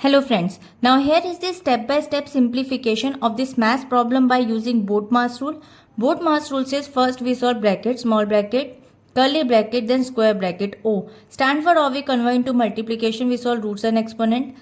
Hello friends, now here is the step-by-step simplification of this math problem by using Bode-Maas rule. Bode-Maas rule says first we solve bracket, small bracket, curly bracket, then square bracket. O stand for or we convert into multiplication, we solve roots and exponent.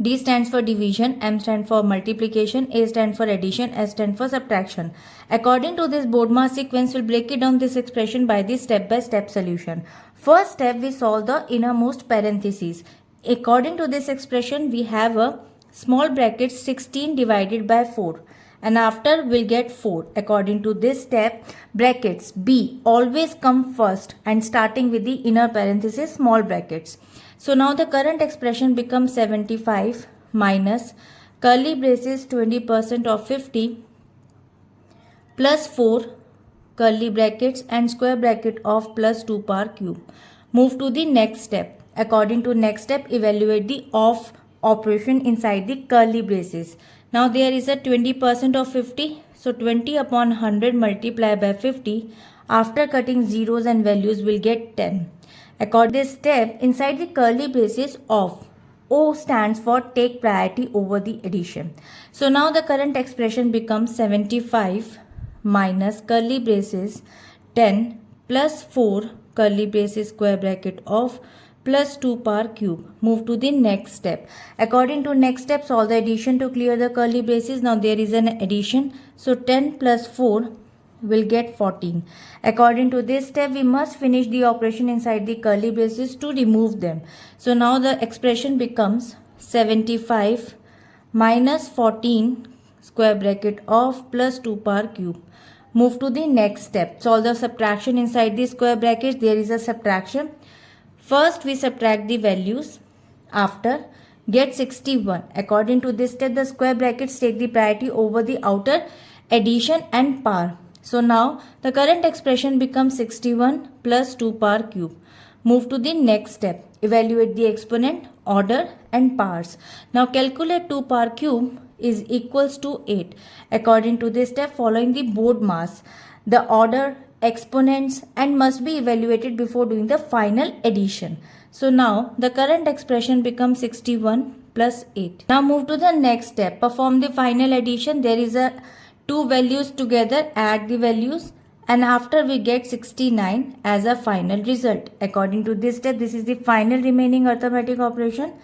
D stands for division, M stands for multiplication, A stands for addition, S stands for subtraction. According to this Bode-Maas sequence, we'll break it down this expression by the step-by-step solution. First step, we solve the innermost parentheses. According to this expression, we have a small bracket 16 divided by 4 and after we'll get 4. According to this step, brackets B always come first and starting with the inner parenthesis small brackets. So now the current expression becomes 75 minus curly braces 20% of 50 plus 4 curly brackets and square bracket of plus 2 power cube. Move to the next step. According to next step, evaluate the off operation inside the curly braces. Now there is a 20% of 50. So 20 upon 100 multiplied by 50. After cutting zeros and values, will get 10. According to this step, inside the curly braces of O stands for take priority over the addition. So now the current expression becomes 75 minus curly braces 10 plus 4 curly braces square bracket of plus 2 power cube. Move to the next step. According to next step, solve the addition to clear the curly braces. Now there is an addition. So 10 plus 4 will get 14. According to this step, we must finish the operation inside the curly braces to remove them. So now the expression becomes 75 minus 14 square bracket of plus 2 power cube. Move to the next step. Solve the subtraction inside the square brackets. There is a subtraction. First, we subtract the values. After, get 61. According to this step, the square brackets take the priority over the outer addition and power. So now, the current expression becomes 61 plus 2 power cube. Move to the next step. Evaluate the exponent, order and powers. Now, calculate 2 power cube is equals to 8. According to this step, following the Bode-Maas, the order, exponents and must be evaluated before doing the final addition. So now the current expression becomes 61 plus 8. Now move to the next step. Perform the final addition. There is a two values together. Add the values and after we get 69 as a final result. According to this step, this is the final remaining arithmetic operation.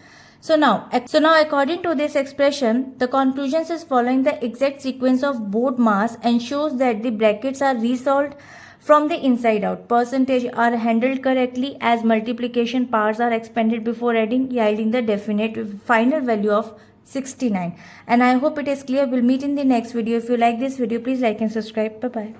So now according to this expression, the conclusions is following the exact sequence of Bode-Maas and shows that the brackets are resolved from the inside out. Percentage are handled correctly as multiplication powers are expanded before adding, yielding the definite final value of 69. And I hope it is clear. We'll meet in the next video. If you like this video, please like and subscribe. Bye-bye.